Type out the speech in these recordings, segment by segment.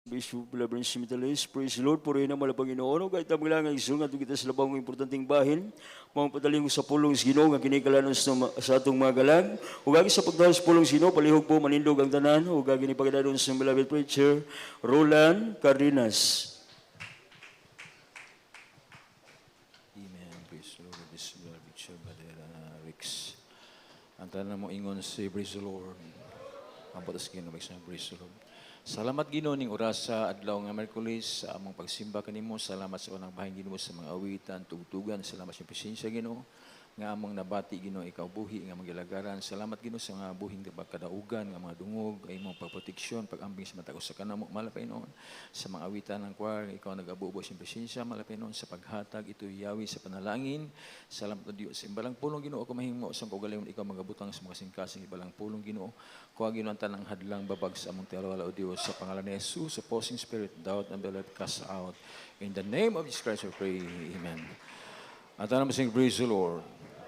Bishop Labran Simitalis, praise the Lord, purihin ang malapang Ginoo, kahit ang mga isungat kita sa labang importanteng bahin, mga padaling sa pulong Ginoo, nga kinikalanon sa atong mga galag, ugagi sa pagdahal sa pulong Ginoo, palihog po manindog ang tanan, ugagi ni pagdadon sa beloved preacher, Roland Cardenas. Amen. Praise the Lord. This is Bishop Badera Rix. Ang tanan mo ingon si praise the Lord. Ang patas kino magsang praise the Lord. Salamat Ginoo ning oras sa adlaw nga Miyerkules sa among pagsimba kanimo. Salamat sa unang bahin Ginoo sa mga awitan, tugtugan. Salamat sa presensya Ginoo nga among nabati Ginoo ikaw buhi nga magilagaran. Salamat Ginoo sa mga buhing kadaugan nga mga dungog ay imong pagproteksyon, pag-ambing sa matag sa kanamo malapay noon. Sa mga awitan ng choir ikaw nagabubo sa presensya malapay noon sa paghatag ito yawi sa panalangin. Salamat o Dios. Imbalang pulong Ginoo ako mahimo sa kaugalingon ikaw magabutang sa mga singkasing ibalang pulong Ginoo. Kuha Ginoo ang tanang hadlang babag sa among tiwala o Dios sa pangalan ni Jesus, sa opposing spirit, doubt and belief cast out. In the name of Jesus Christ we pray. Amen. At tanang masing praise the Lord.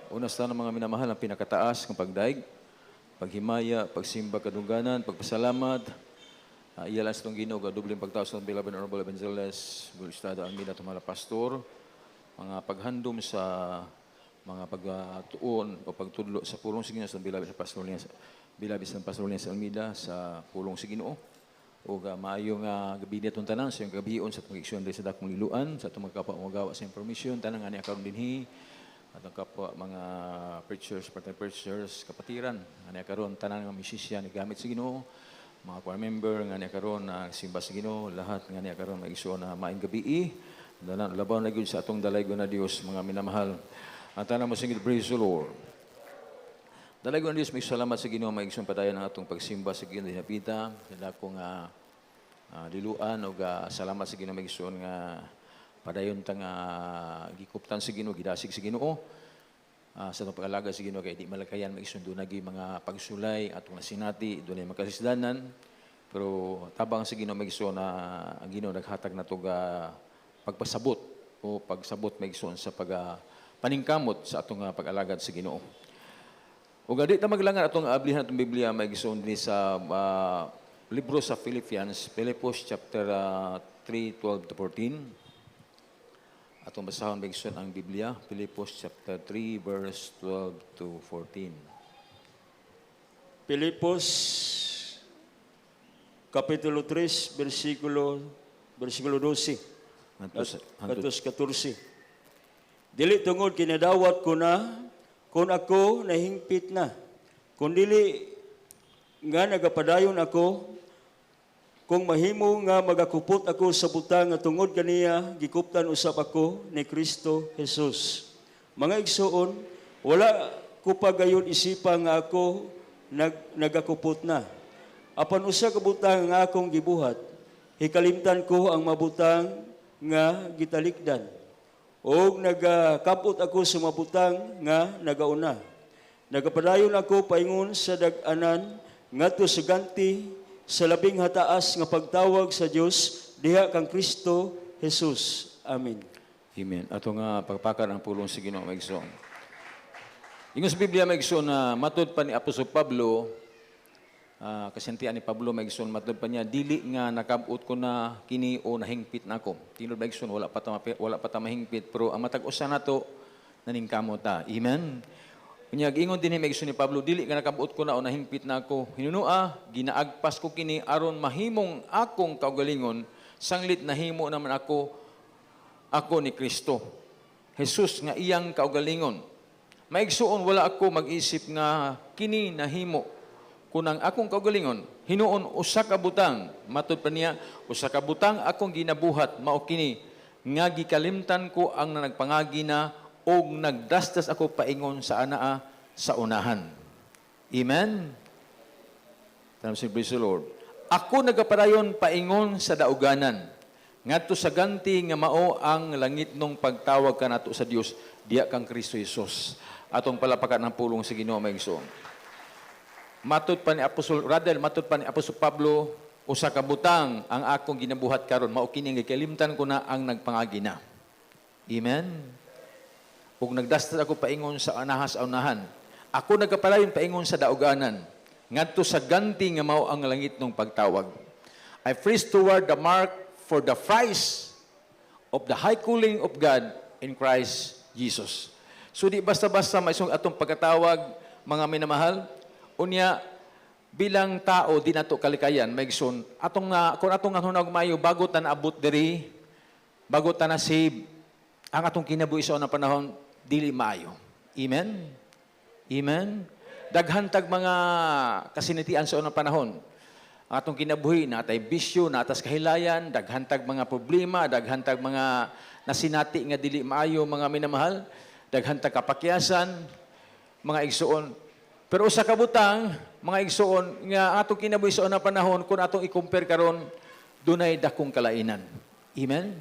Unas tanang mga minamahal ang pinakataas ng pagdaig, paghimaya, pagsimba kadungganan, pagpasalamat. Iyalan sa itong Ginoo, dubling pagtaos ng beloved Honorable Evangelist, Estado Almida, tumala pastor, mga paghandom sa mga pagtuon o pagtudlo sa pulong sa Ginoo sa beloved pastor niya, beloved sa pastor niya sa Almida sa pulong sa Ginoo. O maayong gabi niya itong tanan sa iyong gabiyon sa itong iksyon sa dakong liluan, sa itong magkapa umagawa sa information, tanang nga niya karoon dinhi, at ang kapwa mga preachers, part-time preachers, kapatiran, nga niya karoon, tanang nga misisya ni gamit sa Ginoo, mga choir member, nga niya karoon, simba sa Ginoo, lahat nga niya karoon, maigsoon na maing gabi, labaw na yun sa atong dalaygo na Diyos, mga minamahal. At tanang mo singit, praise the Lord. Dalaygo na Diyos, may salamat sa Ginoo, maigsoon padayon ng atong pagsimba sa Ginoo, dinapita, sa akong liluan, o salamat sa Ginoo, maigsoon nga, padayon tang gikuptan sa Ginoo, gidasig sa Ginoo. Sa itong pag-alaga sa Ginoo, kaya di malakayan maigsundo nagi mga pagsulay atong nasinati, doon ay makasisdanan. Pero tabang sa Ginoo maigsoon na ang Ginoo naghatag na ito pagpasabot o pagsabot maigsoon sa paningkamot sa atong pag-alagad sa Ginoo. O gadi ta maglangan atong ablihan atong Biblia maigsoon din sa libro sa Philippians, Philippos chapter 3:12-14. Atong basahon maigsoon ang Biblia, Philippos chapter 3 verse 12-14. Filipos, Kapitulo 3, versikulo 12, Hantos 14. Dili tungod kinadawat ko na, kung ako nahingpit na, kung dili nga nagapadayon ako, kung mahimo nga magakupot ako sa butang nga tungod kaniya, gikuptan usap ako ni Kristo Jesus. Mga igsoon, wala ko pa gayon isipa nga ako nagakupot na. Apan usa ka butang nga akong gibuhat, hikalimtan ko ang mabutang nga gitalikdan. O nagakapot ako sa mabutang nga nagauna. Nagapadayon ako paingon sa dag-anan ngadto sa ganti sa labing hataas nga pagtawag sa Dios diha kang Kristo Jesus. Amen. Amen. Ato nga pagpakar ang pulong sa Ginoo maigsoon. Ingon sa Biblia maigsoon na matud pa ni Apostol Pablo, kasintian ni Pablo maigsoon matud pa niya dili nga nakabut ko na kini o nahingpit nako. Tinod maigsoon wala pa ta mahingpit pero ang matag usa nato naningkamot ta. Amen. Kanya gingon din ni maigsoon ni Pablo, dili ka nakabuot ko na o nahingpit na ako. Hinunua, ginaagpas ko kini aron mahimong akong kaugalingon, sanglit nahimo naman ako ni Kristo. Jesus nga iyang kaugalingon. Maigsoon wala ako mag-isip nga kini nahimo. Kunang akong kaugalingon, hinuon usa ka butang, matud pa niya, usa ka butang akong ginabuhat, mao kini nga gikalimtan ko ang nagpangagi na o nagdastas ako paingon sa anaa sa unahan. Amen? Praise the Lord. Ako nagapadayon paingon sa dauganan. Ngadto sa ganti nga mao ang langit nung pagtawag ka nato sa Dios, diya kang Kristo Jesus. Atong palapakan ng pulong sa Ginoo maigsoon. Matud pa ni Apostol Pablo, usa ka butang ang akong ginabuhat karon, mao kini nga kalimtan ko na ang nagpangagi na. Amen. Ug nagdastas ako paingon sa unahan. Ako nagapadayon paingon sa dauganan. Ngadto sa ganti nga mao ang langit nung pagtawag. I press toward the mark for the prize of the high calling of God in Christ Jesus. So di basta-basta may isang atong pagkatawag, mga minamahal, unya bilang tao di nato kalikayan maigsoon kung atong hunag mayo bago ta naabot diri, bago ta na save, ang atong kinabuhi sa unang panahon dili maayo. Amen. Amen. Daghantag mga kasinitian sa unang panahon. Ang atong kinabuhi, natay bisyo, natas kahilayan, daghantag mga problema, daghantag mga nasinati nga dili maayo, mga minamahal, daghantag kapakyasan, mga igsuon. Pero usa ka butang, mga igsuon, nga atong kinabuhi sa unang panahon, kung atong i-compare karon, dunay dakong kalainan. Amen?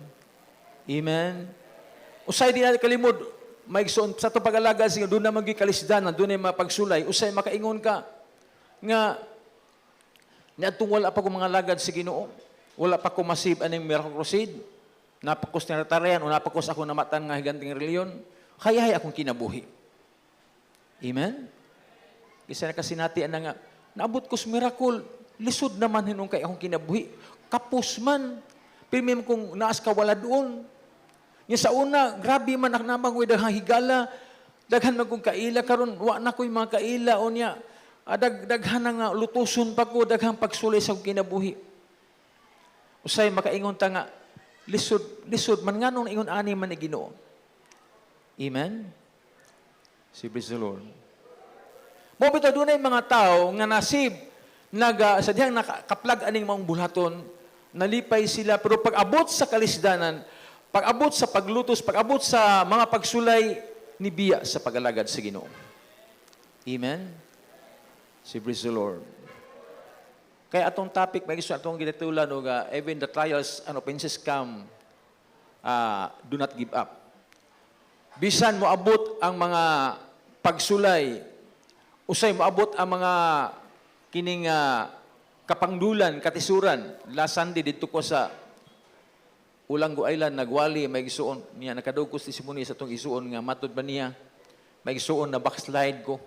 Amen? Usay di natin kalimod, maigsoon, sa itong pag-alaga, doon na magikalisdanan, doon na mapagsulay, usay makaingon ka, nga, niadtong wala pa ko mga lagad sa Ginoo. Wala pa ko masib aning miracle crusade. Napakos na natarayan o napakos ako namatan nga higanting reliyon. Hayahay akong kinabuhi. Amen? Isa na kasi natin nga, naabot ko sa miracle, lisod naman hinong kay akong kinabuhi. Kapos man. Pirmim kong naas ka wala doon. Yung sa una, grabe man naknamang daghang higala, daghan man kong kaila, karon wa na ko'y mga kaila o niya. Daghan na nga, lutuson pa ko, daghang pagsulay sa kinabuhi. Usay, makaingon ta nga, lisod, man nga nung ingon ani man ni Ginoo. Amen? Si praise the Lord. Mo bitaw dunay mga tao nga nasib, sadyang nakaplag aning mga bulaton, nalipay sila, pero pag-abot sa kalisdanan, pag-abot sa paglutos, pag-abot sa mga pagsulay, nibiya sa pag-alagad sa Ginoo. Amen? Si praise the Lord. Kaya atong topic, may gusto atong ginatulan, even the trials and offenses come, do not give up. Bisan mo abot ang mga pagsulay, usay mo abot ang mga kining kapangdulan, katisuran. Last Sunday, dito ko sa Ulanggo Island, nagwali, may gisuon niya, nakadugkos testimony sa itong isuon nga, matod ba niya, may gisuon na backslide ko.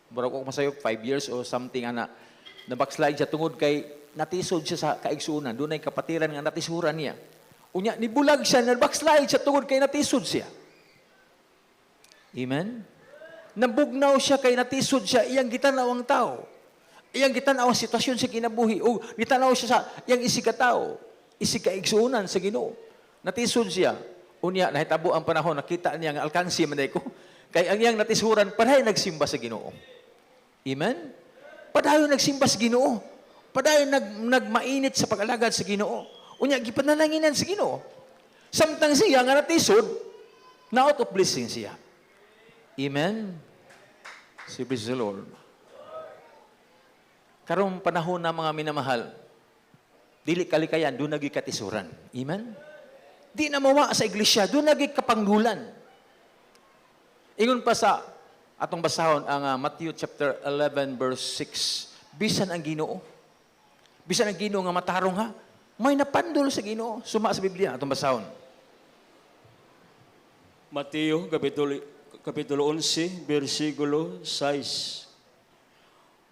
Mura ko masayo, 5 years or something, na backslide siya tungod kay natisod siya sa kaigsuunan. Doon ay kapatiran nga natisuran niya. Unya, nibulag siya, na backslide siya tungod kay natisod siya. Amen? Nabugnaw siya kay natisod siya, iyang gitanaw ang tao. Iyang gitanaw ang sitwasyon sa kinabuhi. O gitanaw siya sa iyang isikatao. Isikaigsuunan sa Ginoo. Natisod siya. Unya, nahitabo ang panahon, nakita niya ang alkansi manay ko. Kay ang iyang natisuran, padayon nagsimba sa Ginoo. Amen? Padayon nagsimba sa Ginoo. Padayon nagmainit sa pag-alagad sa Ginoo. Unya, gipanalaningan sa Ginoo. Samtang siya nga natisod, na out of blessing siya. Amen? Si praise the Lord. Karong panahon na mga minamahal, dili kalikayan, doon naging katisuran. Amen? Di na mawa sa iglesia, doon naging kapanggulan. Ingon pa sa atong basahon ang Matthew chapter 11 verse 6. Bisan ang Ginoo. Bisan ang Ginoo nga matarong ha. May napandol sa Ginoo. Suma sa Biblia atong basahon. Mateo kapitulo 11 bersikulo 6.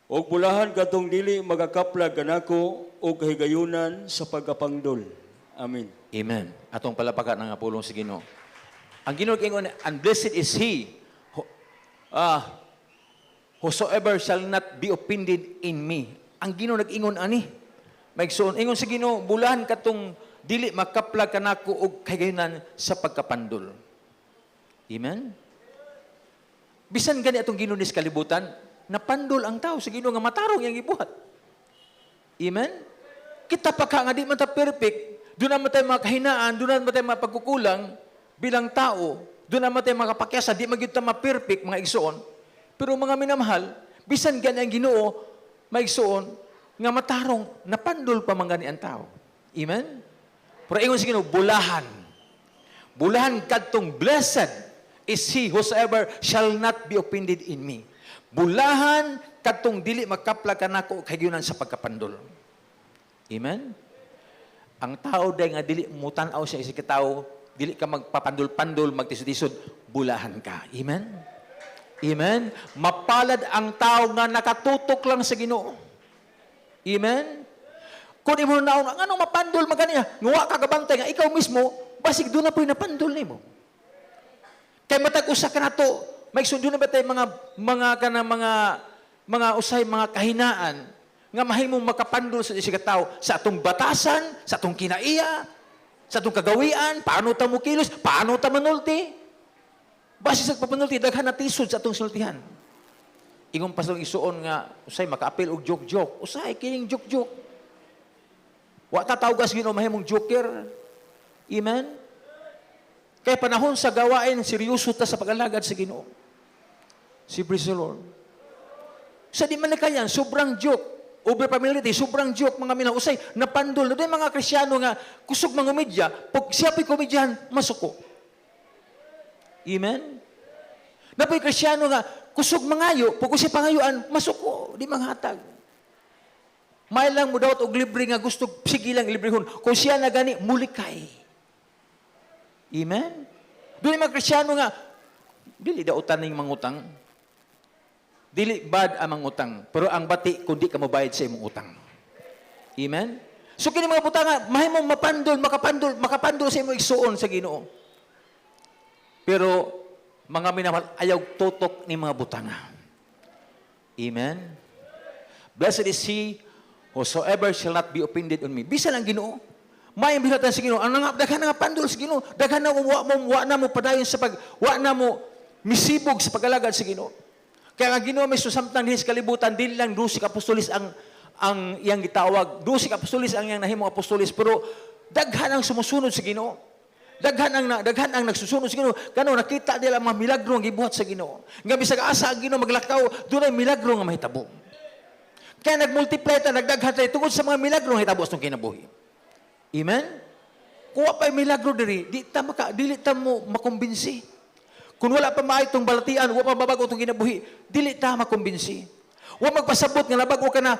Og bulahan katong dili magakaplag kanako og kahigayunan sa pagkapangdol. Amen. Amen. Atong palapakan nga pulong sa Ginoo. Ang Ginoo ingon, and blessed is he whosoever shall not be offended in me. Ang Ginoo nag-ingon ani. Maigsoon, ingon sa Ginoo, bulahan katong dili makaplag kanako og kahigayunan sa pagkapandol. Amen. Bisan gani atong Ginoo nis kalibutan, napandol ang tao sa Ginoo nga matarong yang gibuhat. Amen. Kita pa ka nga di man ta perfect, doon naman tayo mga kahinaan, doon naman tayo mga pagkukulang bilang tao, doon naman tayo mga kapakyasa, di magiging tayo ma-perfect, mga igsoon. Pero mga minamahal, bisan gani ang Ginoo, maigsoon, nga matarong, napandol pa man gani ang tao. Amen? Pero ingon sa Ginoo, bulahan. Bulahan kadtong blessed is he whosoever shall not be offended in me. Bulahan kadtong dili makaplag kanako kahigayunan sa pagkapandol. Amen? Ang tao day nga dili mutan-aw siya isig tao, dili ka magpapandol-pandol, magtisod-tisod, bulahan ka. Amen? Amen? Mapalad ang tao nga nakatutok lang sa Ginoo. Amen? Kung imo naon, ano mapandol man kaniya, nguwa ka kabantay nga ikaw mismo, basig doon na po'y napandol nimo. Kay matag usa ka nato, may sundo na ba tayo mga usay, mga kahinaan, nga mahimong makapandol sa isang tao sa atong batasan, sa atong kinaiya, sa atong kagawian, paano ta mo kilos, paano ta manulti. Base sa papanulti, daghan na tisod sa atong sultihan. Ingon pasong isuon nga, usay makaapil og joke-joke, usay kining joke-joke. Wa ta tawgas Ginoo mahimong joker. Amen? Kaya panahon sa gawain, seryoso ta sa pag-alagad sa Ginoo. Si praise the Lord. Sa di man na kayan, sobrang joke. Over familiarity, sobrang joke mga minaw. Usay, napandol. Doon mga Krisyano nga, kusog mga komedya, pag siya po'y komedyahan, masuko. Amen? Na po'y Krisyano nga, kusog mangayo, pag siya pangayuan, masuko. Di manghatag. May lang mo daw og libre nga gusto, sige lang librehon. Kung siya na gani, mulikay. Amen? Doon mga Krisyano nga, dili dautan ng mangutang. Dili bad ang utang, pero ang bati kundi ka mabayad sa imong utang. Amen? So kini mga butanga, mahimong makapandol sa imong igsuon sa Ginoo. Pero mga minamahal, ayaw tutok ni mga butanga. Amen? Blessed is he whosoever shall not be offended on me. Bisan ang Ginoo. May bilatan sa Ginoo. Ang daghan nga pandol sa Ginoo, daghan na wa na mo padayon sa wa na mo misibog sa pagalagad sa Ginoo. Kaya nga Ginoo may susamtang dinis kalibutan, dili lang 12 ka apostolis ang iyang gitawag. 12 ka apostolis ang iyang nahimong apostolis, pero daghan ang sumusunod sa Ginoo. Daghan ang nagsusunod sa Ginoo. Kano nakita nila mga milagro ang gibuhat sa Ginoo. Nga bisag asa ang Ginoo maglakaw, dunay milagro nga mahitabo. Kaya nagmultiply ta, nagdaghan tayo tungod sa mga milagro nga hitabo sa kinabuhi. Amen? Kuha pa yung milagro diri, dili ta mo makumbinsi. Kung wala pa maaytong balatian, wala pa babago itong kinabuhi, dili ta makumbinsi. Wala magpasabot nga nabago ka na,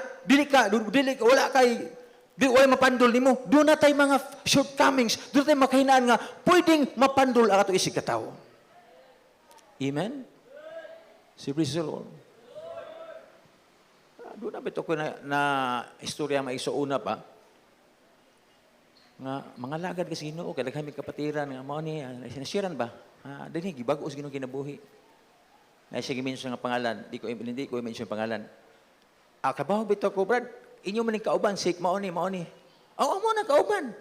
wala mapandol nimo. Doon na tayo mga shortcomings, doon tayo makahinaan nga, pwedeng mapandol ang ato isig katao. Amen? Si praise the Lord. Doon na bito ko na istorya maisuuna pa, nga mga lagad kasi Ginoo, kaya kami kapatiran, nga mo ni, sinasiran ba? Dini, gibago sa Ginoo kinabuhi. Na siya gimension nga pangalan, hindi ko i-mention pangalan. Kabaw bito ko, Brad, inyo maning kauban, sik, maoni. Amo na kauban.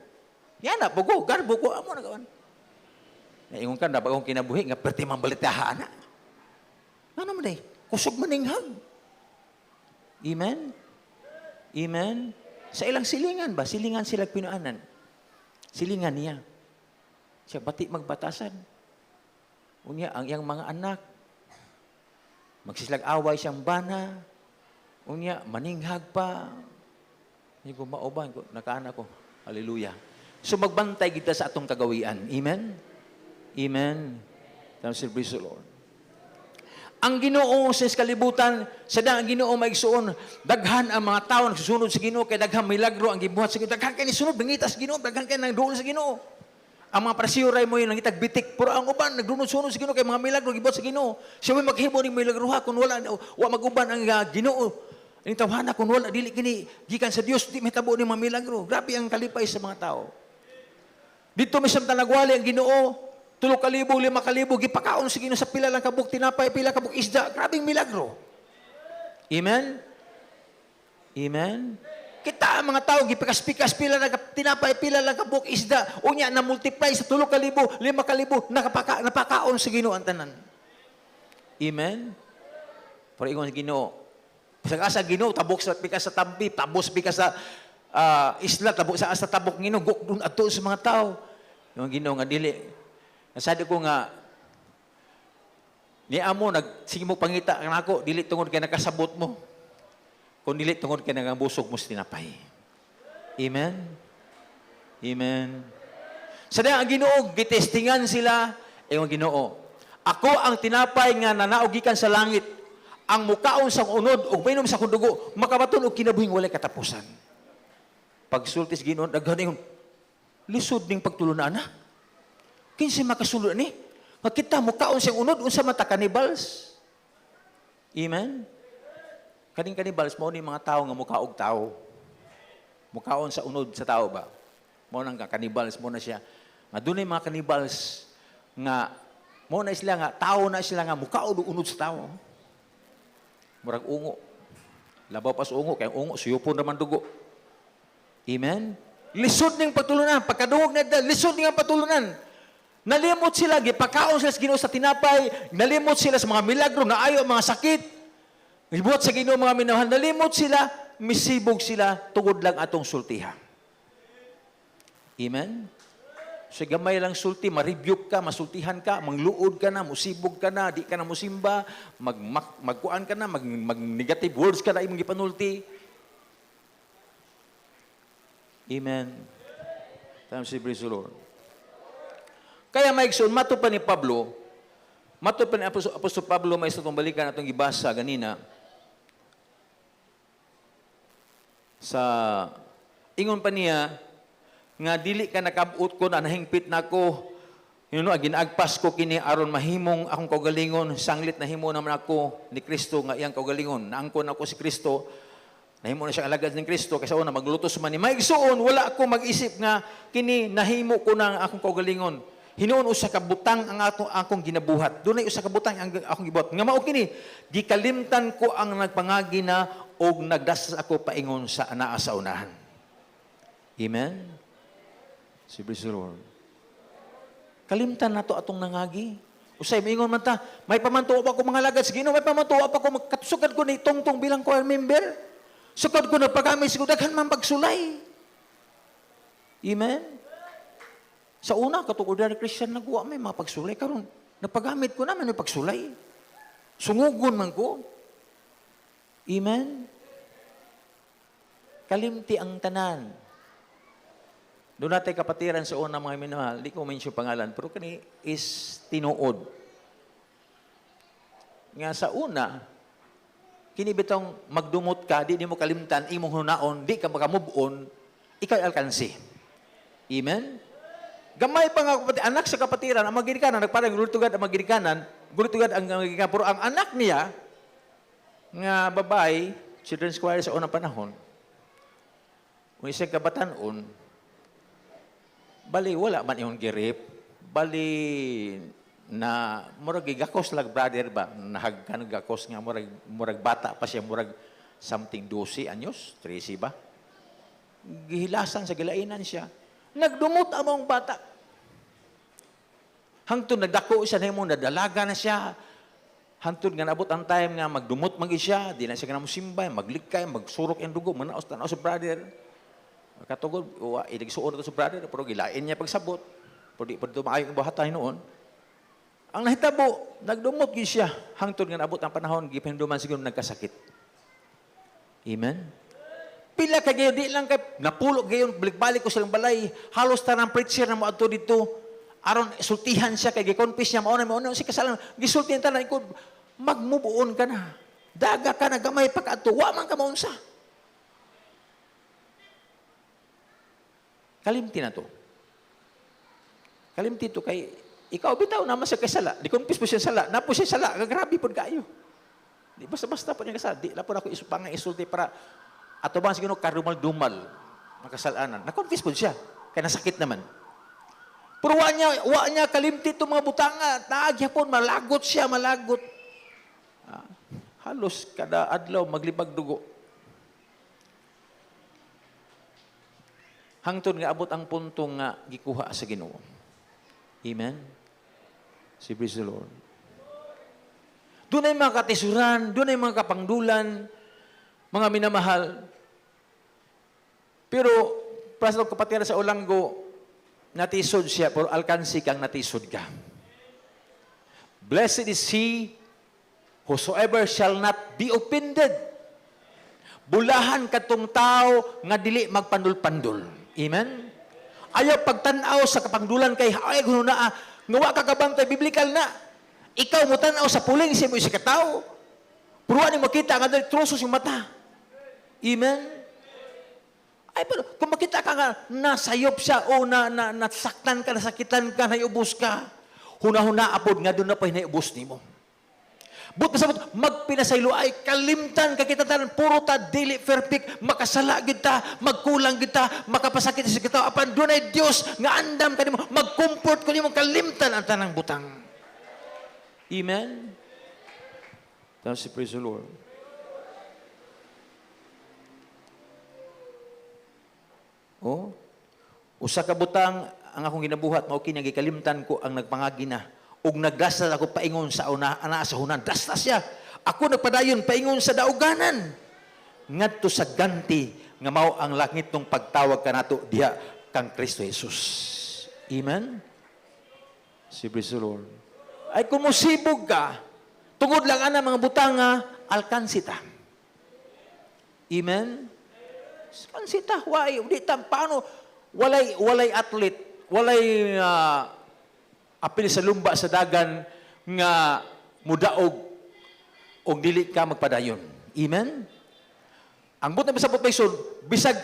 Yan na, bugo, garbo ko, amo na kauban. Ingon ka na, bagong kinabuhi, nga perti mambalitahaan na. Ano man eh, kusog maninghag. Amen? Amen? Sa ilang silingan ba? Silingan sila pinuanan. Silingan niya. Siya bati magbatasan. Unya, ang iyang mga anak, magsislag-away siyang bana, unya, maninghag pa. Hindi ko mauban ko, nakaanak ko. Hallelujah. So magbantay kita sa atong kagawian. Amen? Amen. Thank you, praise the Lord. Ang Ginoo sa kalibutan, sada ang Ginoo maigsuon, daghan ang mga tao nagsusunod sa Ginoo, kay daghan milagro ang gibuhat sa Ginoo. Daghan kay ni sunod bangitas sa Ginoo, daghan kay nang duol sa Ginoo. Ang mga prasiyoray mo yun, nangitag bitik, pero ang uban, nagdunod-sunod sa Ginoo, kay mga milagro, gibuhat sa Ginoo. Siya may maghibo ng milagro ha, kung wala mag-uban ang Ginoo. Ang tawhana, kung wala, dili kini, gikan sa Dios, di may tabo ng mga milagro. Grabe ang kalipay sa mga tao. Dito may samtang nagwali ang Ginoo, 3,000, 5,000, gipakaon sa Ginoo sa pila lang kabuk tinapay, pila kabuk isda. Grabing milagro. Amen? Amen? Kita ang mga tao, gipikas-pikas, pila lang tinapay, pila lang kabuk isda. Unya, na-multiply sa 3,000, 5,000, napakaon sa Ginoo ang tanan. Amen? Pero ingon sa Ginoo, sa Ginoo, tabok sa pikas sa tambi, tabos pikas sa isla, tabok sa tabok Ginoo, doon ato sa mga tao. Yung Ginoo nga dili. Nasadi ko nga, ni amo, sige mo pangita nga ako, dili tungod kay nakasabot mo. Kung dili tungod kay nangambusog mo sa tinapay. Amen? Amen? Sada ang Ginoo, gitestingan sila, ang Ginoo, ako ang tinapay nga nanaugikan sa langit, ang mukaon sa unod, o mainom sa kundugo, makabaton o kinabuhing walay katapusan. Pagsultis Ginoo, daghan yung lisod ning pagtulunan na. Kinsa makasulod ni? Makita mo kaon siyang unod, unsa mata cannibals. Amen? Kaning cannibals, mo ni mga tao nga mukaog tao. Mukaon sa unod sa tao ba? Mo nang kanibals mo na siya. Nga dunay mga kanibals nga mo na sila nga tao na sila nga mukaon unod sa tao. Murag ungo. Labaw pa sa ungo kay ungo suyupon naman dugo. Amen. Lisod ning patulunan, pagkadungog na lisod ning patulunan. Nalimot sila, gipakaon sila sa Ginoo sa tinapay, nalimot sila sa mga milagro, naayo ang mga sakit. Gibuhat sa Ginoo mga minahal, nalimot sila, misibog sila, tungod lang atong sultiha. Amen? So gamay lang sulti, ma-rebuke ka, masultihan ka, mangluod ka na, musibog ka na, di ka na musimba, magkuan ka na, mag-negative words ka na imong gipanulti. Amen. Tama si praise the Lord. Kaya maigsoon, mato pa ni Pablo, mato pa ni Apostol Pablo, may itong balikan atong gibasa ganina, sa ingon pa niya, nga dili ka nakabut ko na nahingpit na ko, ginaagpas ko kini aron mahimong akong kaugalingon, sanglit na himo naman ako ni Kristo nga iyang kaugalingon. Naangkon ako si Kristo, nahimo na siya alagad ng Kristo, kasi una maglutos man ni maigsoon, wala ako mag-isip nga kini nahimo ko na akong kaugalingon. Hinuon usa ka butang ang akong ginabuhat. Dunay usa ka butang ang akong gibuhat. Nga mao kini, gikalimtan ko ang nagpangagi na og nagdasas ako paingon sa anaa sa unahan. Amen. Si praise the Lord. Kalimtan nato atong nangagi. Usay moingon man ta, may pamantuwa pa ko mga lagad sa Ginoo, may pamantuwa pa ko magkatusugad ko ni tongtong bilang choir member. Sukad ko nagpagamit siguro daghan man pagsulay. Amen. Sa una, katong ordinary Christian nagwa may mga pagsulay. Karon nagpagamit ko naman yung pagsulay. Sungugon man ko. Amen? Kalimti ang tanan. Doon natin kapatiran sa una mga minahal, di ko mention pangalan, pero kani is tinuod. Nga sa una, kini bitong magdumot ka, di mo kalimtan, imong hunaon, di ka makamove on, ikaw alkansi. Amen? Gamay pa nga anak sa kapatiran, ang magirikanan, nagparang gulitugad ang magirikanan, gulitugad ang magirikanan, pero ang anak niya, nga babae, children's choir sa unang panahon, kung isang kabatanon, bali, wala man yung girip, bali, na murag gakos lag brother ba, nahagkan gakos nga, murag bata pa siya, murag something 12 anyos, 13 ba? Gihilasan sa gilainan siya. Nagdumot ang mga bata. Hangtod nagdako siya na mo, nadalaga na siya. Hangtod nga nabot ang time nga magdumot magi siya, di na siya kanang musimbay, maglikay, magsurok yung dugo, manaos tanaw sa brother. Katugod, idigsuon ito sa brother, pero gilain niya pagsabot. Pero di pa dumaayong bahatay noon. Ang nahitabo, nagdumot gid siya. Hangtod nga nabot ang panahon, gipahinduman siguro nagkasakit. Amen? Pila ka gayon, di lang kay napulog gayon, balik-balik ko silang balay. Halos tanang preacher na mo ato dito. Aron sultihan siya, kay gikonfess niya, mauna si kasalan. Gisultihan tanan, ikod, magmubuon ka na. Daga ka na, gamay pa ka ato. Wa man ka maunsa. Kalimti na to. Kalimti to kay, ikaw bitaw naman sa kasala. Di konfess po siya sala. Napo siya sala. Grabe po kayo. Di basta-basta po niya kasala. Di lang po ako isupang isulti para ato bang siguro karumal-dumal ang kasalanan. Na-confess po siya. Kaya nasakit naman. Pero wa niya kalimti itong mga butanga. Naagyapon, malagot siya, malagot. Halos kada adlaw maglibag dugo. Hangtod nga abot ang punto nga gikuha sa Ginoo. Amen? Si praise the Lord. Doon ay mga katisuran, doon ay mga kapangdulan, mga minamahal. Pero, pastor kapatiran sa ulanggo, natisod siya, pero alkansi kang natisod ka. Blessed is he whosoever shall not be offended. Bulahan katong tao nga dili magpandul-pandul. Amen? Ayaw pagtanaw sa kapangdulan kay ay gununa nga wa ka kabantay biblikal na. Ikaw mo tanaw sa puling siya mo si katao. Puruan ni makita nga dali trusos yung mata. Amen? Ay, pero kung makita ka nga, nasayop siya o nasaktan ka, nasakitan ka, naiubos ka, huna-huna apod nga doon na pa hinaiubos ni mo. But masabot, magpinasaylo ay kalimtan ka kita tanan, puro ta dili perfect, makasala kita, magkulang kita, makapasakit sa kita, apan dunay Dios nga andam kanimo, magkumport ko nimo kalimtan ang tanang butang. Amen. Tapos si praise the Lord. Oh, usa ka butang ang akong ginabuhat mao kini gikalimtan ko ang nagpangagi na ug nagdasal ako paingon sa ana sa hunan. Dastas siya. Ako nagpadayon paingon sa dauganan. Ngadto sa ganti nga mao ang langit ng pagtawag kanato diha kang Kristo Jesus. Amen. Si praise the Lord. Ay kung musibog ka, tungod lang ana mga butang nga alkansita. Amen. Alkansita, why? Di ta paano walay athlete, walay apil sa lumba sa dagan nga mudaog og dili ka magpadayon. Amen? Ang butang sa pagpayson, bisag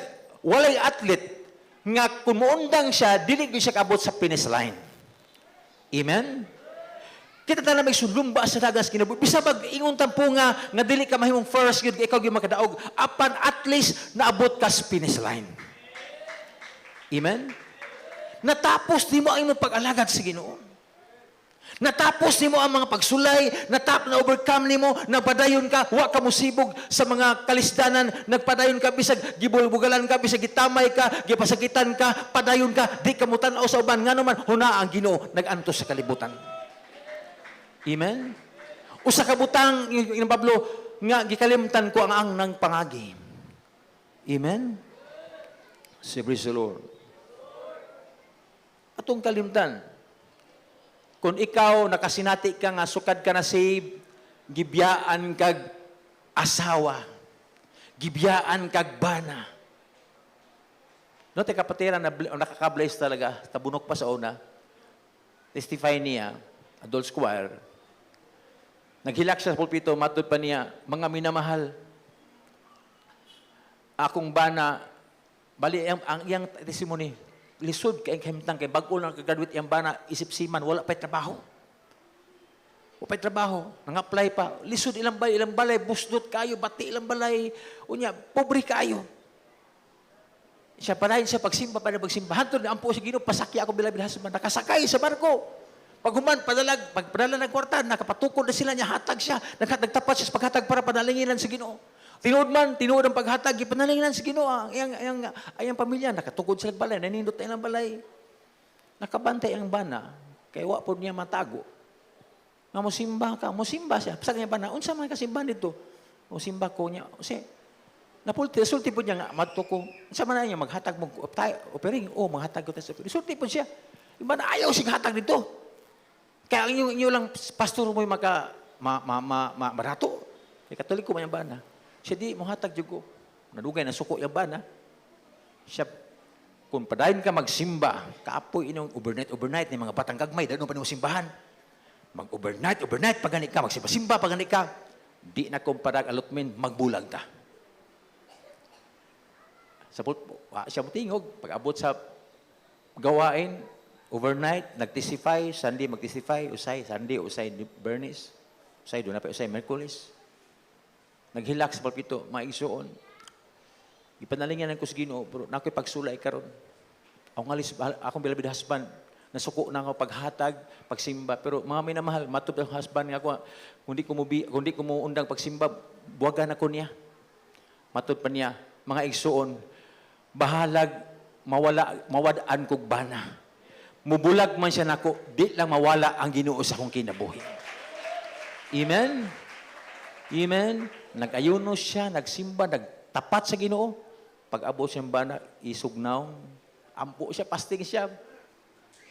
walay athlete nga kung muundang siya, dili gyud siya kaabot sa finish line. Amen? Kita tala may sulumba sa dagan sa kinabuhi. Bisag ingon tampo nga dili ka mahimong first gyud ikaw gyud makadaog, apan at least naabot ka sa finish line. Amen? Natapos nimo ang imong pag-alagad sa Ginoo. Natapos nimo ang mga pagsulay, na overcome nimo, nagpadayon ka, wa ka musibog sa mga kalisdanan, nagpadayon ka bisag gibulbugalan ka, bisag gitamay ka, gipasakitan ka, padayon ka, di ka mutan-aw sa uban ngano man huna ang Ginoo nagantos sa kalibutan. Amen. Usa ka butang in Pablo nga gikalimtan ko ang nang pangagi. Amen. Si praise the Lord. Atong kalimtan. Kung ikaw nakasinati ka nga sukad ka na save, gibiyaan kag asawa, gibiyaan kag bana. No, te kapatiran na nakaka-bless talaga, tabunok pa sa una. Testify niya, adult choir. Naghilak siya sa pulpito, matod pa niya, mga minamahal, akong bana, bali ang iyang testimony, lisod kay himtang kay bag-o lang kag-graduate yang bana isip siman wala pay trabaho. Wala pay trabaho, nang-apply pa. Lisod ilang balay, busdot kayo, bati ilang balay. Unya, pobre kayo. Siya panahin siya pagsimba para pagsimba. Hantod na ampo sa Ginoo, pasakya ako bilabihas man nakasakay sa barko. Paghuman pagpadala ng kwarta, nakapatukod na sila niya, hatag siya. Nagtapat siya sa paghatag para panalinginan sa Ginoo. Tinuod ang paghatag, ipanalinginan sa Ginoo. Ang pamilya, nakatukod sila balay, nanindot na ilang balay. Nakabantay ang bana, kaya wa po niya matago. Nga musimba siya. Pasag niya bana, unsa man kasimba dito? Musimba ko niya. Kasi, sulti po niya nga, madto ko, unsa man na niya, maghatag mo, opering, maghatag ko tayo. Sulti po siya. Iba na ayaw siya hatag dito. Kaya ang inyo lang, pastor mo yung marato. Kaya katoliko man yung bana. Siya di, muhatag dyan ko. Nadugay na suko yung bana. Siya, kung padayon ka magsimba, kaapoy inyong overnight ni mga batang gagmay, dahil pa niyong simbahan. Mag-overnight, pagani ka, magsimba, pagani ka. Di na kung padag alutmin, magbulag ta. Siya mutingog, pag-abot sa gawain, overnight, nag-testify, Sunday mag-testify, Sunday, Bernice, doon na pa Merkulis. Naghilak sa palpito, maigsoon. Ipanalingan ko sa Ginoo, pero nako'y pagsulay karon. Akong bilabid husband, nasuko na ako paghatag, pagsimba. Pero mga minamahal, matod ang husband nga ako, kundi ko mo undang pagsimba, buwagan ako niya. Matod pa niya, mga igsoon, bahalag, mawadaan kog bana. Mubulag man siya nako, di lang mawala ang Ginoo sa akong kinabuhi. Amen? Amen? Nag-ayuno siya, nagsimba, nagtapat sa Ginoo. Pag-abot siya bana, isugnaw, ampo siya, pasting siya.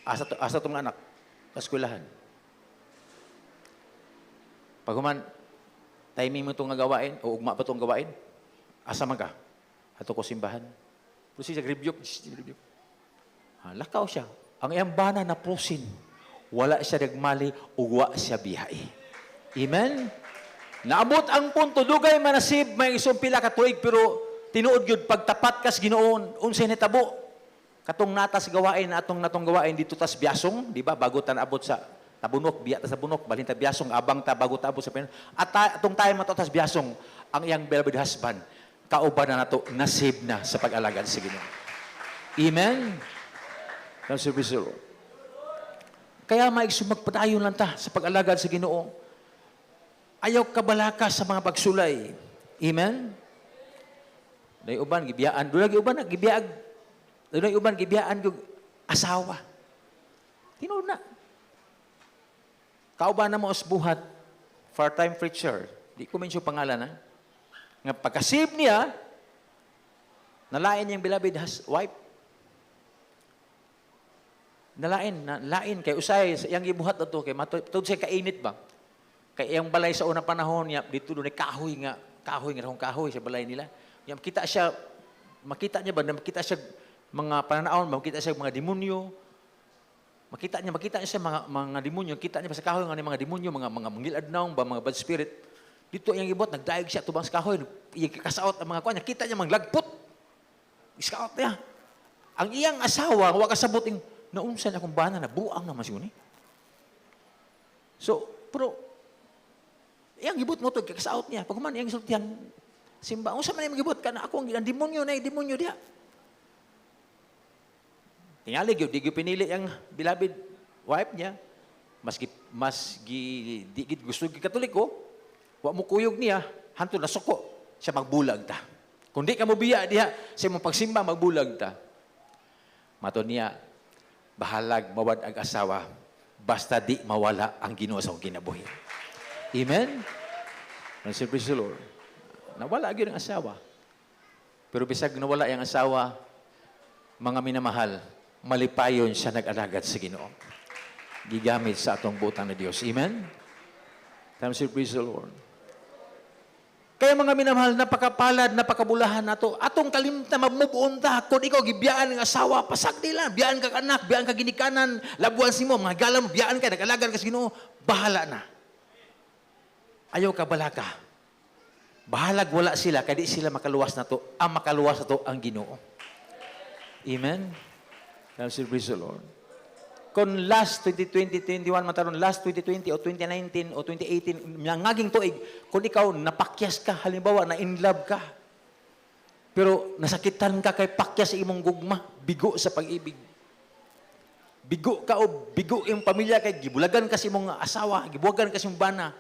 Asa itong anak, sa eskwelahan. Paghuman, timing mo itong gawain, o ugma pa itong gawain, asa man ka? Ato ko simbahan. Pero siya rebuke. Lakaw siya. Ang iyang bana na prosin, wala siya nagmali, ugwa siya bihay. Amen? Naabot ang punto, dugay manasib, may isang pila ka tuig, pero tinuod yun, pagtapat kas Ginoon, unsay nitabo. Katong natas gawain, natong gawain dito tas biasong, di ba? Bago ta naabot sa tabunok, biya ta sa bunok, balhin ta biyasong, abang ta, bago ta, sa Pinoy. At atong time mato tas biyasong, ang iyang beloved husband, kauban na nato, nasib na sa pag-alagad sa Ginoo. Amen? Kasi praise the Lord. Kaya maigsumbagpadayon lang ta sa pag-alagad sa Ginoo. Ayaw kabalaka sa mga pagsulay. Amen? Doon uban, gibiyaan. Doon uban, gibiyaag. Doon uban, gibiyaan yung asawa. Tinood na. Kauban na mo os buhat, part-time preacher. Di ko mensyo pangalan, ha? Nga pagkasib niya, nalain niyang beloved wife. Nalain. Kay usay, yang gibuhat na to, kay matod siya kainit ba? Kay iyang balay sa unang panahon niya, dito doon ay kahoy nga sa balay nila. Makita niya mga pananaon, makita siya mga demonyo. Makita niya siya mga demonyo, kita niya sa kahoy nga mga demonyo, mga mangiladnaw, mga bad spirit. Dito iyang gibot, nagdaig siya tubang sa kahoy, iyang kakasaot ang mga kuwan, kita niya manglagpot. Iskaot niya. Ang iyang asawa, huwag kasabuting, naunsan akong bana na buang naman siya ni. So, pero, iyang gibot mo ito, kakasaot niya. Pagkuman, iyang sultihan, simba, unsa man yung gibot ka na ako, ang demonyo diya. Tingali, di pinili ang beloved wife niya. Gusto katoliko, wa mo kuyog niya, hanto na suko, siya magbulag ta. Kung di ka mo biya diha, sa mong pagsimba, magbulag ta. Mato niya, bahalag mawad ang asawa, basta di mawala ang Ginoo sa kinabuhi. Amen? And say, praise the Lord. Nawala yun ang asawa. Pero bisag nawala yung asawa, mga minamahal, malipayon siya nag-alagad sa Ginoo. Gigamit sa atong butang na Diyos. Amen? Time say, praise the Lord. Kaya mga minamahal, napakapalad, napakabulahan nato. Atong kalimta, mamubuon ta. Kung ikaw gibiyaan ng asawa, pasag nila. Biyaan ka anak, biyaan ka ginikanan, labuan si mo, mga galam, biyaan ka, nag-alagad ka sa Ginoo, bahala na. Ayaw ka balaka. Bahalag wala sila, kaya di sila makaluwas na to. Ang makaluwas na to ang Ginoo. Amen? Time say, praise the Lord. Kung last 2020, 2021, mataron, last 2020 o 2019 o 2018, ngaging tuig, kung ikaw napakyas ka, halimbawa, na in love ka, pero nasakitan ka kay pakyas sa imong gugma, bigo sa pag-ibig. Bigo ka o bigo yung pamilya kay gibulagan ka sa imong asawa, gibuwagan ka sa imong bana,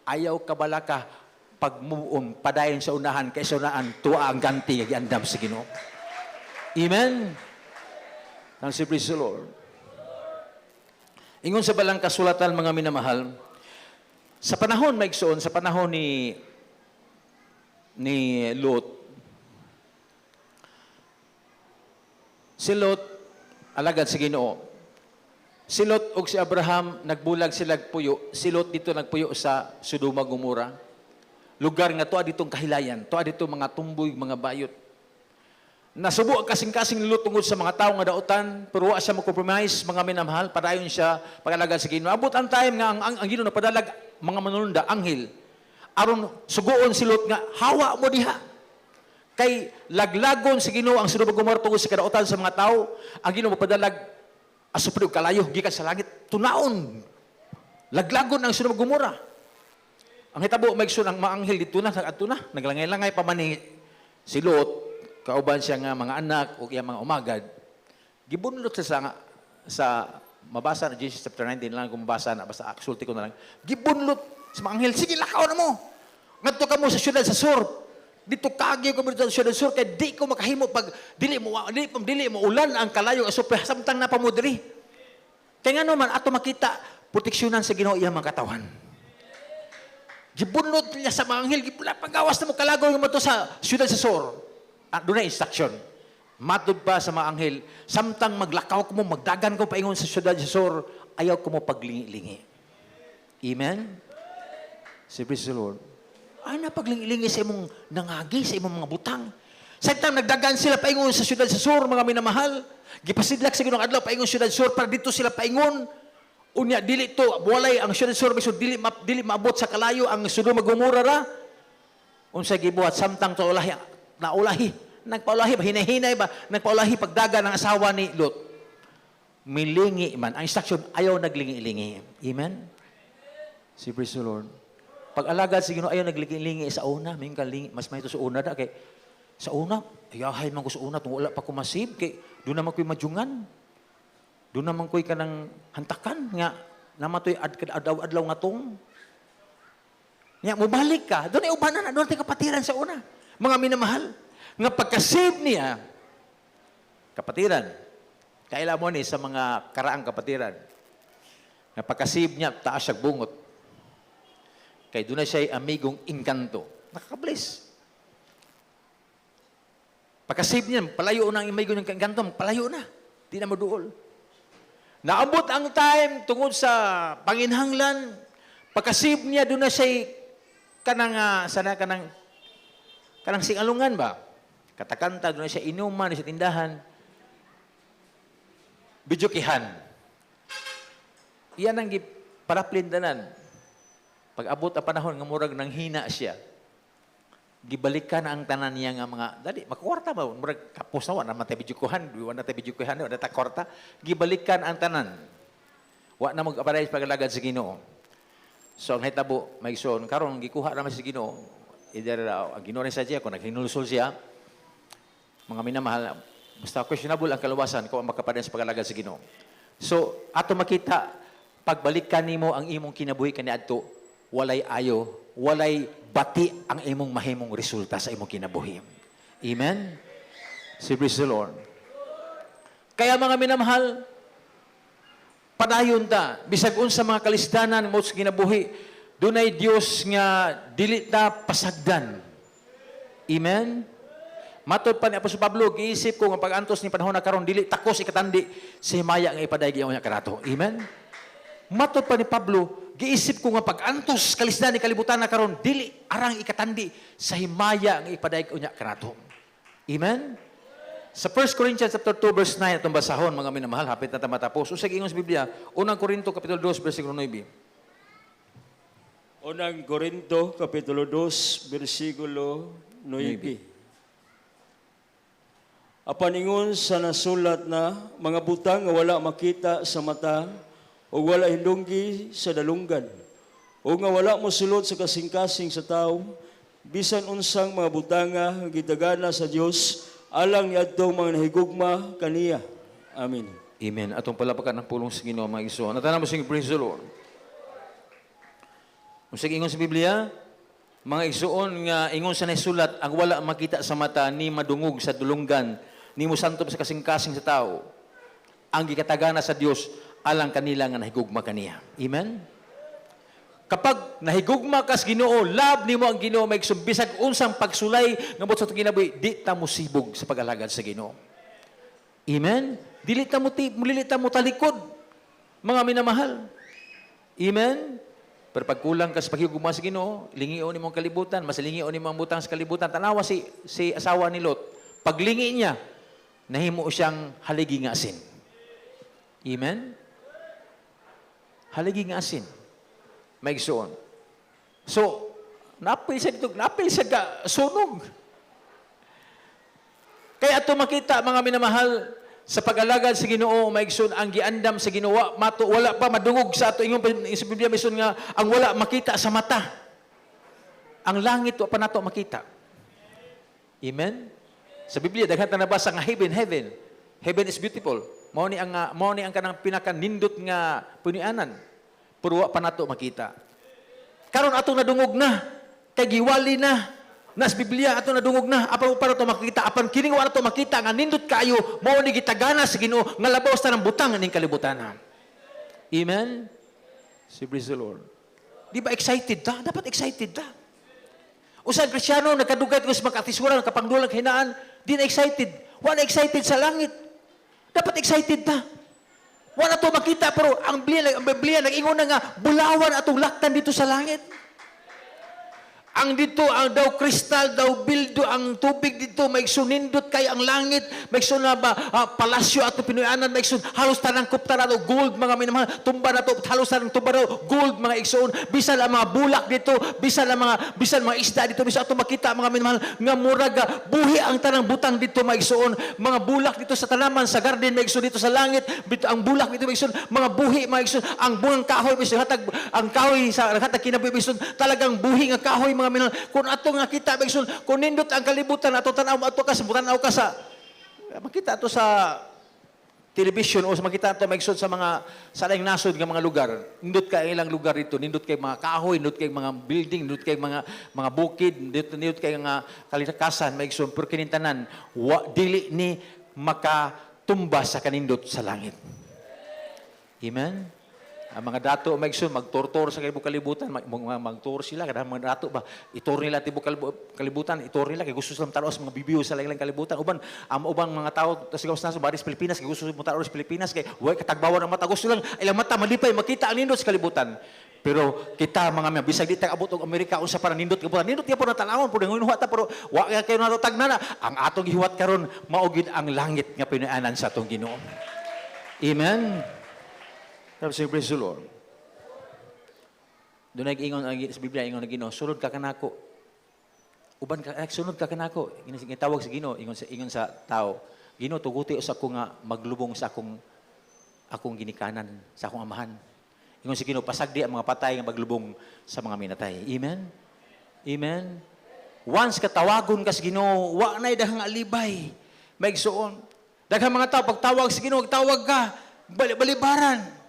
ayaw ka balaka, pagmuon, padayon sa unahan, kay sa unahan, tuwa ang ganti, giandam sa Ginoo. Amen? Time say, praise the Lord. Ingon sa balang kasulatan, mga minamahal, sa panahon, maigsoon, sa panahon ni Lot, si Lot, alagad sa Ginoo. Si Lot o si Abraham, nagbulag sila puyo. Si Lot dito nagpuyo sa Sodoma Gomora. Lugar nga to, ditong kahilayan. To, dito mga tumboy, mga bayot. Nasubo ang kasing-kasing ni Lot tungod sa mga tao nga dautan, pero wa siya mag-compromise, mga minamahal, padayon siya pag-alagad sa Ginoo. Abot ang time nga ang Ginoo napadalag mga manununda, anghel. Aron suguon si Lot nga, hawa mo diha. Kay laglagon si Ginoo ang Sodoma Gomora tungod sa kadautan sa mga tao, ang Ginoo mapadalag asupre og kalayo gikan sa langit, tunaon. Laglagon ang Sodoma Gomora. Ang hitabo maigsoon ang mga anghel dito na, naglangay-langay pa man ni si Lot, kauban siya nga mga anak o kaya mga umagad, gibunlot sa mabasa na Genesis chapter 19 lang kung mabasa na, basta sulti ko na lang, gibunlot sa mga anghel, sige lakaw na mo, ngadto ka mo sa syudad sa sur, dito kagyo ka mo sa syudad sa sur, kaya di ko makahimo pag dili mo ulan ang kalayo, asupre, samtang na pamudri. Kaya nga naman, ato makita, proteksyonan sa Ginoo iyang mga katawan. Gibunlot niya sa mga anghel, pagawas na mo kalagaw yung mato sa syudad sa sur. Doon na instruction. Matod pa sa mga anghel, samtang maglakaw ko mo, magdagan ko paingon sa syudad sa sur, ayaw ko mo paglingi-lingi. Amen? Say, praise the Lord. Ay, napaglingi-lingi sa imong nangagi, sa imong mga butang. Samtang nagdagan sila paingon sa syudad sa sur, mga minamahal, gipasidlak sa Ginoo adlaw paingon sa syudad sa sur, para dito sila paingon. Unya, dili to, walay ang syudad sa sur, dili maabot sa kalayo ang Sodoma Gomora ra. Unsay gibuhat, samtang to naulahi, nagpaulahi ba, hinahinay ba, nagpaulahi pagdaga ng asawa ni Lot. milingi man. Ang instruction, ayaw naglingi-lingi. Amen? Si praise the Lord. Pag alagad si Ginoo, ayaw naglingi-lingi sa una. May kalingi, mas may ito sa una da. Kay, sa una, ayahay man ko sa una, kung wala pa ko masib. Kay, doon naman ko'y madyungan. Doon naman ko'y kanang hantakan. Nga, naman to'y adlaw nga tong. Nga, mubalik ka. Doon ay ubanan na. Doon tayo kapatiran sa una. Mga minamahal. Nga pagkasib niya, kapatiran. Kaila mo ni sa mga karaang kapatiran. Nga pagkasib niya, taas siya bungot. Kaya doon na siya amigong inkanto. Nakaka-bless. Pagkasib niya, palayo na ang amigong inkanto, palayo na. Di na maduol. Naabot ang time tungod sa panginhanglan. Pagkasib niya, doon na siya kanang singalungan ba? Katakanta, doon na siya inuman, sa tindahan. Bidyokihan. Iyan ang paraplindanan. Pag abot ang panahon, nga murag nang hina siya. Gibalikan ang tanan niya nga mga, dali, makwarta ba? Murag kapos na, wala naman tayo bidyukuhan, wala tayo bidyukuhan, wala tayo kwarta. Gibalikan ang tanan. Wala na mag-aparay pagalagad sa Ginoo. So, ang hitabo, may son, karon gikuha naman sa Ginoo. Either, ang Ginoo rin sa siya, kung naghinulusol siya, mga minamahal, basta questionable ang kaluwasan kung makapadan sa pagalagad sa Ginoo. So, ato makita, pagbalikan nimo ang imong kinabuhi kaniadto, walay ayo, walay bati ang imong mahimong resulta sa imong kinabuhi. Amen? Si praise the Lord. Kaya mga minamahal, padayon ta, bisag unsa mga kalisdanan mo sa kinabuhi, dunay Dios nga dili ta pasagdan. Amen? Matod pa ni Apostol Pablo, giisip ko nga pag-antos ni panahon na karon dili takos ikatandi sa himaya nga ipadayag niya kanato. Amen? Matod pa ni Pablo, giisip ko nga pag-antos kalisdan ni kalibutan na karon dili arang ikatandi sa himaya nga ipadayag niya kanato. Amen? Sa 1 Corinthians chapter 2 verse 9 atong basahon mga minamahal, hapit na ta matapos. Usag ingon sa Biblia, unang Korinto kapitulo 2 bersikulo 9. Unang Korinto, Kapitulo 2, versikulo 9. Apaningon sa nasulat na mga butang nga wala makita sa mata o wala hindunggi sa dalunggan o nga wala mosulod sa kasing-kasing sa tao bisan unsang mga butanga nga gidagana sa Dios alang niadtong mga nahigugma kaniya. Amen. Amen. Atong palapakan ng pulong sa Ginoo mga iso. Natanan mo sing praise the Lord. Usag ingon sa Biblia, mga igsuon nga ingon sa nasulat ang wala makita sa mata ni madungog sa dulunggan ni mo santom sa kasing-kasing sa tao ang gikatagana sa Dios alang kanila nga nahigugma kaniya. Amen. Kapag nahigugma kas Ginoo, love nimo ang Ginoo, may bisag unsang pagsulay nga bot sa kinabuhi, di ta mo sibog sa pag-alagad sa Ginoo. Amen. Dili ta mo talikod mga minamahal. Amen. Pero pag kulang ka sa paghigugma sa Ginoo, lingion nimo ang kalibutan, mas lingion nimo ang butang sa kalibutan. Tanawa si asawa ni Lot. Paglingi niya, nahimo siyang haligi nga asin. Amen? Haligi nga asin. Maigsoon. So, napil siya ka sunog. Kaya ito makita, mga minamahal, sa pag-alagad sa Ginoo, maigsoon, ang giandam sa Ginoo, wala pa madungog sa ato. Ingon sa Biblia, maigsoon nga, ang wala makita sa mata. Ang langit, wa pa nato makita. Amen? Sa Biblia, daghan ta nabasa nga heaven. Heaven is beautiful. Mao ni ang kanang pinakanindot nga punianan. Pero wa pa nato makita. Karon ato nadungog na. Kay giwali na. Nas Biblia ato nadungog na. Apan para to makita. Apan kini wa nato makita nga nindot kayo mao ni gitagana sa Ginoo nga labaw sa nang butang ning kalibutanan. Amen. Si praise the Lord. Di ba excited ta? Dapat excited ta. Usa Kristiyano nagkadugay ko sa makatisura kapangdulang hinaan, di na excited. Wa na excited sa langit. Dapat excited ta. Wa na to makita pero ang Biblia nag-ingon na nga bulawan atong laktan dito sa langit. Ang dito, ang daw kristal, daw bildo, ang tubig dito, maigsun nindot kay ang langit, maigsun na ba, palasyo at pinuyanan, maigsun halos tanang kupta na to, gold, mga minamahal, tumba na to, halos tanang tumba na to, gold, mga igsoon, bisan ang mga bulak dito, bisan mga isda dito, bisan ato makita, mga minamahal, nga muraga, buhi ang tanang butang dito, mga igsoon, mga bulak dito sa tanaman, sa garden, maigsun dito sa langit, ang bulak dito, maigsun, mga buhi, mga igsoon, ang bungang kahoy, maigsun, hatag, ang kahoy, sa hatag kinabuhi, maigsun, talagang buhi nga kahoy, mga minamahal, kung ato nga kita, maigsoon, kung nindot ang kalibutan, ato tanaw, ato ka sa butanaw ka sa, makita ato sa television o makita ito maigsoon sa mga salayng nasod ng mga lugar. Nindot kay ilang lugar dito, nindot kay mga kahoy, nindot kay mga building, nindot kay mga bukid, nindot kay nga kalikasan, maigsoon, pero kinintanan, dili ni makatumba sa kanindot sa langit. Amen? Ang mga dato, maigsoon, magtortor sa kalibutan, magtor sila, kada mga dato ba, itor nila tibok kalibutan, itor nila, kay gusto silang tanaw sa mga bibiyo sa lang kalibutan. Ubang mga tao, sigaw sa baris Pilipinas, kay gusto silang tanaw sa Pilipinas, kay huwag katagbawan ang mata, gusto lang, ilang mata, malipay, makita ang nindot sa kalibutan. Pero kita mga bisag di abot og Amerika unsa para nindot ka po na tanawon po ngunhuat ta pero wa kayo natutag na ang atong gihuwat karon maugid ang langit nga pinuanan sa atong Ginoo. Amen. Praise the Lord. Doon nag-ingon sa Biblia, ingon na Ginoo, sunod ka kanako. Uban ka, sunod ka kanako. Tawag sa Ginoo, ingon sa tao. Ginoo, tuguti sa ako nga maglubong sa akong ginikanan, sa akong amahan. Ingon sa Ginoo, pasagdi ang mga patay nga maglubong sa mga minatay. Amen? Amen? Once katawagon ka sa Ginoo, wa na'y dahang alibay. Maigsuon. Daghang mga tao, pagtawag sa Ginoo, tawag ka, balibaran.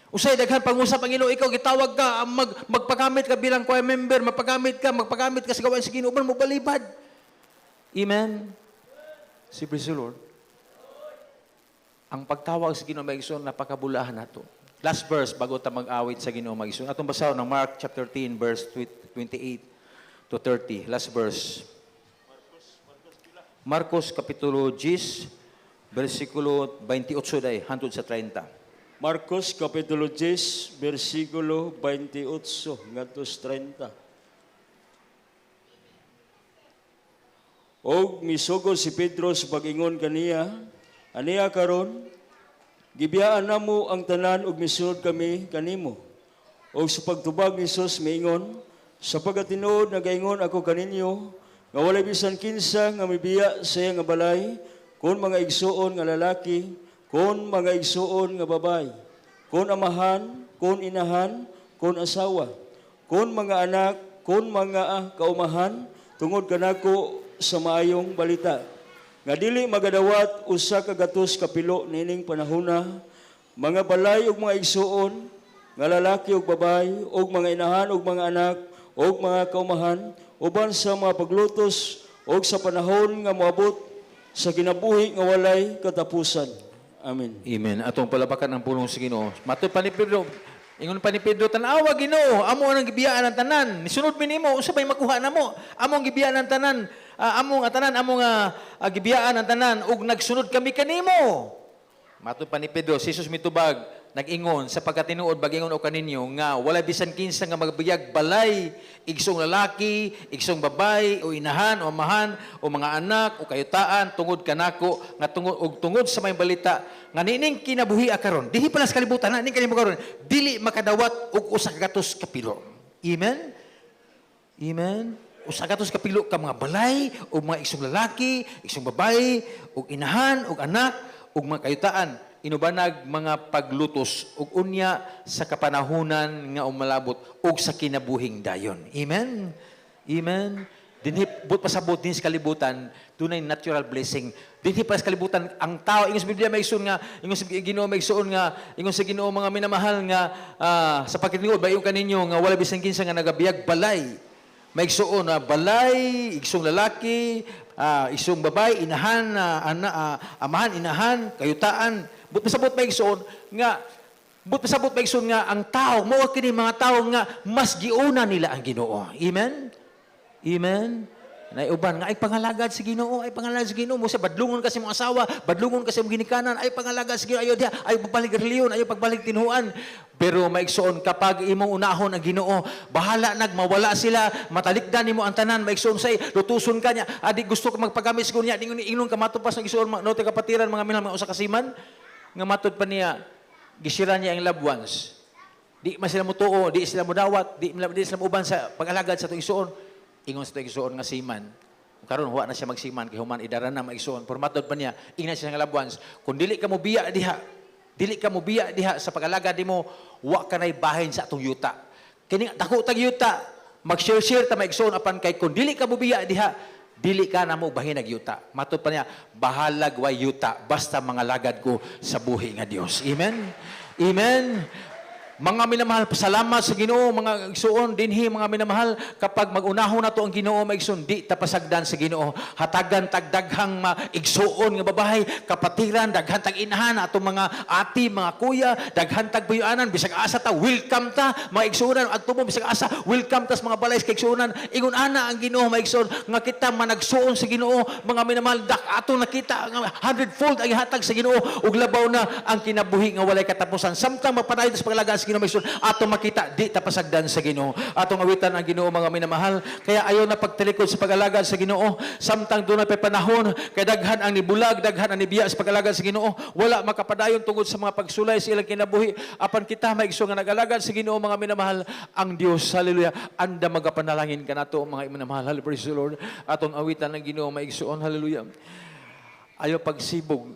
Usay daghan pag-usap ang Ginoo, ikaw gitawag ka, magpagamit ka bilang choir member, magpagamit ka sa gawain sa Ginoo, mo balibad. Amen. Si praise the Lord. Ang pagtawag sa Ginoo maigsoon napakabulahan nato. Last verse bago ta mag-awit sa Ginoo maigsoon. Atong basaw ng Mark chapter 10 verse 28 to 30. Last verse. Marcos kapitulo 10 versikulo 28 day hangtod sa 30. Marcos Kapitulo 10, versikulo 28, ngadtos 30. Og misugod si Pedro sa pag-ingon kaniya, aniya karon, gibiyaan namo ang tanan og misunod kami kanimo. Og sa pagtubag ni Jesus miingon, sapagkat tinuod nagaingon ako kaninyo, nga walay bisan kinsa nga mibiya sa iya nga balay, kun mga igsuon nga lalaki, kun mga igsuon nga babay, kun amahan, kun inahan, kun asawa, kun mga anak, kun mga kaumahan, tungod kanako sa maayong balita. Nga dili magadawat usa ka gatos kapilo nining panahona, mga balay ug mga igsuon, nga lalaki ug babay, ug mga inahan ug mga anak, ug mga kaumahan, uban sa mga paglutos, ug sa panahon nga moabot sa kinabuhi nga walay katapusan. Amen. Amen. Atong palabakan ang pulong sa Ginoo. Matod pa ni Pedro, ingon pa ni Pedro, tanawa Ginoo, amo ang gibiyaan ng tanan. Nisunod mi nimo, unsa bay makuha namo? Amo ang gibiyaan ng tanan. Amo gibiyaan ng tanan ug nagsunod kami kanimo. Matod pa ni Pedro, si Jesus mitubag, nag-ingon sapagkat tinuod bag-ingon o kaninyo nga wala bisan kinsa nga magbiyag balay, igsong lalaki, igsong babay, o inahan, o amahan, o mga anak, o kayutaan, tungod kanako, nga tungod sa may balita, nga nining kinabuhi karon. Dihi pala sa kalibutan, ning kalibutan karon, dili makadawat og usa ka gatos kapilo. Amen? Amen? Usa ka gatos kapilo ka mga balay, o mga igsong lalaki, igsong babay, o inahan, o anak, o mga kayutaan. Inubanag mga paglutos ug unya sa kapanahunan nga umalabot ug sa kinabuhing dayon. Amen. Amen. Dinhi but pasabot din sa kalibutan dunay natural blessing. Dinhi pa sa kalibutan ang tao ingon sa Biblia maigsoon nga ingon sa Ginoo maigsoon nga ingon sa Ginoo mga minamahal nga sa pagkatinuod bayon kaninyo nga wala bisan kinsa nga nagabiyag balay. Maigsoon na balay, igsong lalaki, igsong babay, inahan, amahan, inahan, kayutaan. But pasabot maigsoon nga ang tao, mao kini mga tao nga mas giuna nila ang Ginoo. Amen? Amen? Naiuban nga ay pangalagad sa Ginoo, ay pangalagad sa Ginoo. Musa badlungon kasi mong asawa, badlungon kasi mong ginikanan, ay pangalagad sa Ginoo. Ayo diha, ay pagbalik reliyon, ayo pagbalik tinuan. Pero maigsoon kapag imong unahon ang Ginoo, bahala mawala sila, matalikdan nimo ang tanan, maigsoon say lutuson ka niya. Adi gusto ka magpagamit siguro niya, ingon ka matupas ng igsoon, no te kapatiran mga minamang usa ka siman nga matud pa niya gisira niya ang loved ones. Di man sila mutuo, di sila mudawat, di sila uban sa pag-alagad sa itong igsoon. Ingon sa itong igsoon nga siman. Karon huwa na siya magsiman kay human idara na maigsoon. Pero matod pa niya, ingnan siya nga loved ones. Kung dili ka mo biya diha sa pag-alagad nimo, wa ka nay bahin sa atong yuta. Kini dako tag yuta, mag-share ta maigsoon apan kay kung dili ka mo biya diha, dili ka na mo bahin nag yuta. Matod pa niya, bahalag way yuta basta mga lagad ko sa buhi nga Dios. Amen. Amen. Mga minamahal, pasalamat sa Ginoo, mga igsoon, dinhi, mga minamahal, kapag mag-unahon na to ang Ginoo, maigsoon, di tapasagdan sa Ginoo. Hatagan tagdaghang igsoon nga babahay, kapatiran, daghan tag inahan, ato mga ati, mga kuya, daghan tag buyuanan, bisag asa ta, welcome ta, mga igsoonan, at tumo, bisag asa, welcome ta sa mga balay sa igsoonan. Ingon ana ang Ginoo, maigsoon, nga kita managsuon sa Ginoo, mga minamahal, ato nakita, 100-fold ang ihatag sa Ginoo, ug labaw na ang kinabuhi nga walay katapusan. Samtang mapanayon sa paglagaan Ginoo may ato makita di tapasagdan sa Ginoo. Atong awitan ang Ginoo mga minamahal. Kaya ayaw na pagtalikod sa pag-alagad sa Ginoo. Samtang doon na panahon kay daghan ang nibulag, daghan ang nibiya sa pag-alagad sa Ginoo. Wala makapadayon tungod sa mga pagsulay sa ilang kinabuhi. Apan kita maigso nga nag-alagad sa Ginoo mga minamahal ang Dios. Hallelujah. Anda magapanalangin kanato mga minamahal. Hallelujah. Praise the Lord. Atong awitan ang Ginoo maigsoon. Hallelujah. Ayaw pagsibog